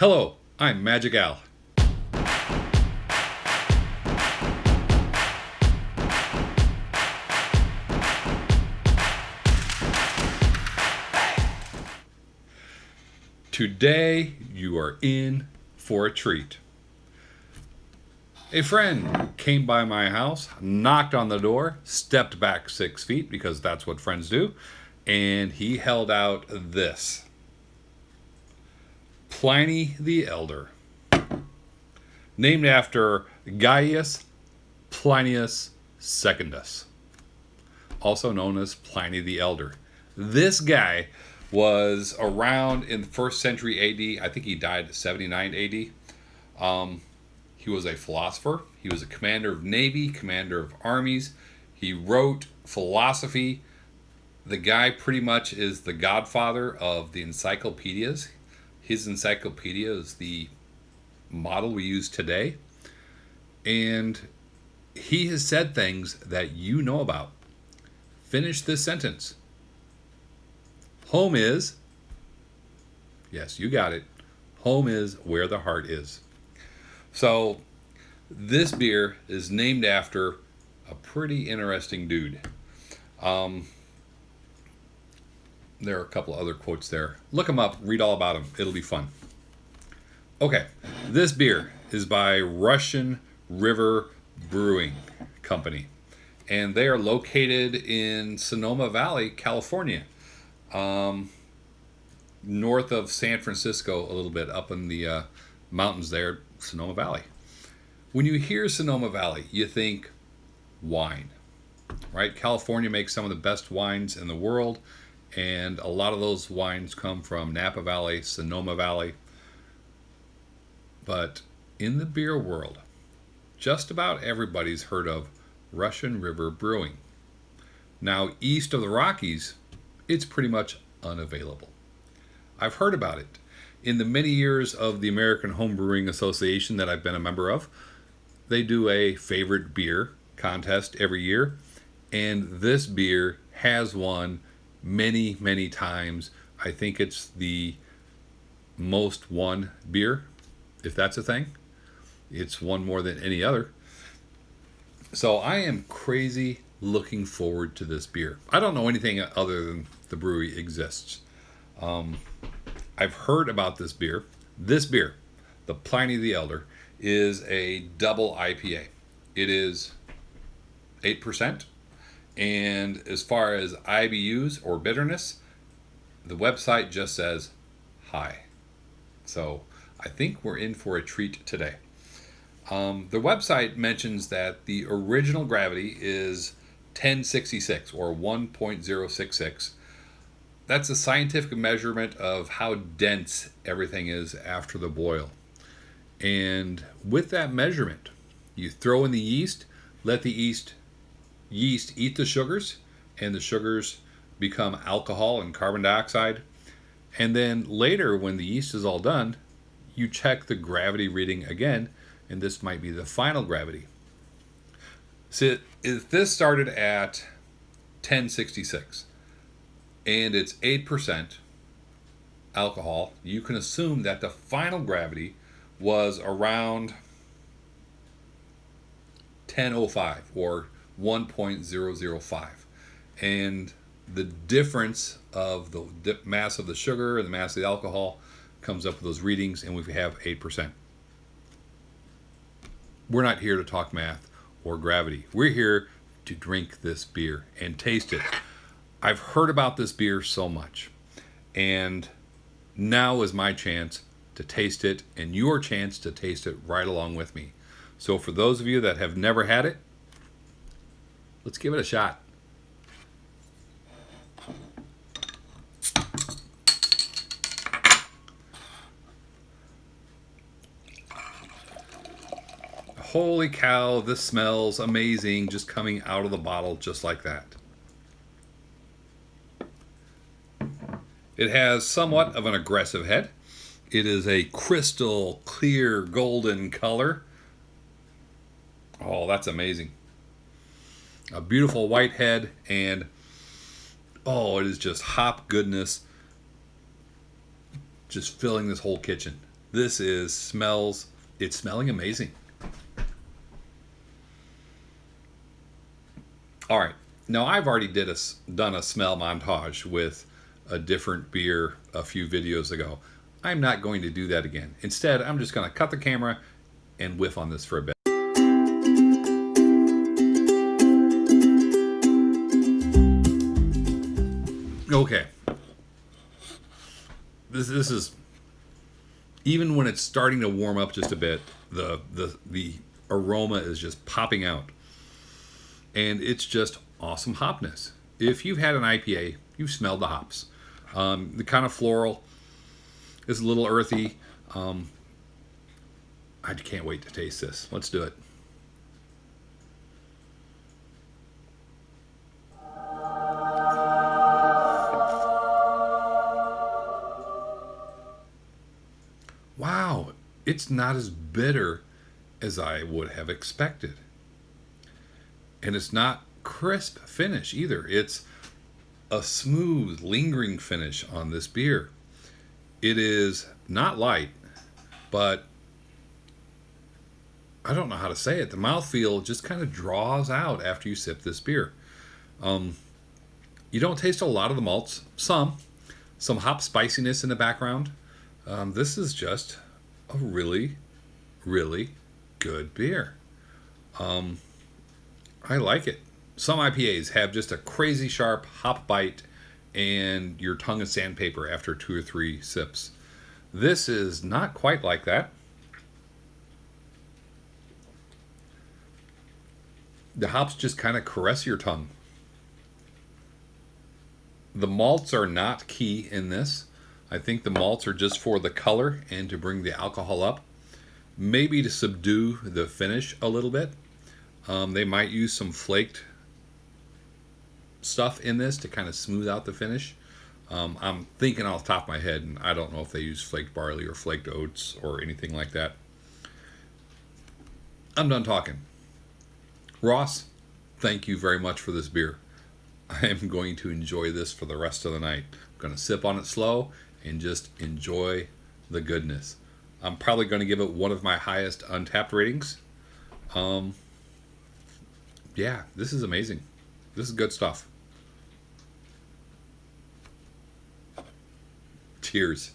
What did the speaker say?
Hello, I'm Magic Al. Today you are in for a treat. A friend came by my house, knocked on the door, stepped back 6 feet because that's what friends do, and he held out this. Pliny the Elder. Named after Gaius Plinius Secundus, also known as Pliny the Elder. This guy was around in the 1st century AD. I think he died 79 AD. He was a philosopher. He was a commander of navy, commander of armies. He wrote philosophy. The guy pretty much is the godfather of the encyclopedias. His encyclopedia is the model we use today. And he has said things that you know about. Finish this sentence. Home is, yes, you got it. Home is where the heart is. So this beer is named after a pretty interesting dude. There are a couple other quotes there. Look them up, read all about them. It'll be fun. Okay, this beer is by Russian River Brewing Company. And they are located in Sonoma Valley, California. North of San Francisco, a little bit up in the mountains there, Sonoma Valley. When you hear Sonoma Valley, you think wine, right? California makes some of the best wines in the world, and a lot of those wines come from Napa Valley, Sonoma Valley. But in the beer world, just about everybody's heard of Russian River Brewing. Now, east of the Rockies, it's pretty much unavailable. I've heard about it. In the many years of the American Home Brewing Association that I've been a member of, they do a favorite beer contest every year, and this beer has won many, many times. I think it's the most won beer, if that's a thing. It's won more than any other. So I am crazy looking forward to this beer. I don't know anything other than the brewery exists. I've heard about this beer. This beer, the Pliny the Elder, is a double IPA. It is 8%. And as far as IBUs or bitterness, the website just says high. So I think we're in for a treat today. The website mentions that the original gravity is 1066 or 1.066. That's a scientific measurement of how dense everything is after the boil. And with that measurement, you throw in the yeast, let the yeast eat the sugars, and the sugars become alcohol and carbon dioxide. And then later, when the yeast is all done, you check the gravity reading again, and this might be the final gravity. So if this started at 1066 and it's 8% alcohol, you can assume that the final gravity was around 1005 or 1.005. And the difference of the mass of the sugar and the mass of the alcohol comes up with those readings, and we have 8%. We're not here to talk math or gravity. We're here to drink this beer and taste it. I've heard about this beer so much, and now is my chance to taste it and your chance to taste it right along with me. So for those of you that have never had it, let's give it a shot. Holy cow, this smells amazing just coming out of the bottle just like that. It has somewhat of an aggressive head. It is a crystal clear golden color. Oh, that's amazing. A beautiful white head, and oh, it is just hop goodness just filling this whole kitchen. It's smelling amazing. All right. Now I've already done a smell montage with a different beer a few videos ago. I'm not going to do that again. Instead, I'm just going to cut the camera and whiff on this for a bit. Okay. This is, even when it's starting to warm up just a bit, the aroma is just popping out. And it's just awesome hopness. If you've had an IPA, you've smelled the hops. The kind of floral is a little earthy. I can't wait to taste this. Let's do it. Wow, it's not as bitter as I would have expected. And it's not crisp finish either. It's a smooth, lingering finish on this beer. It is not light, but I don't know how to say it. The mouthfeel just kind of draws out after you sip this beer. You don't taste a lot of the malts. Some hop spiciness in the background. This is just a really, really good beer. I like it. Some IPAs have just a crazy sharp hop bite and your tongue is sandpaper after 2 or 3 sips. This is not quite like that. The hops just kind of caress your tongue. The malts are not key in this. I think the malts are just for the color and to bring the alcohol up. Maybe to subdue the finish a little bit. They might use some flaked stuff in this to kind of smooth out the finish. I'm thinking off the top of my head, and I don't know if they use flaked barley or flaked oats or anything like that. I'm done talking. Ross, thank you very much for this beer. I am going to enjoy this for the rest of the night. I'm going to sip on it slow and just enjoy the goodness. I'm probably going to give it one of my highest Untapped ratings. Yeah, this is amazing. This is good stuff. Cheers.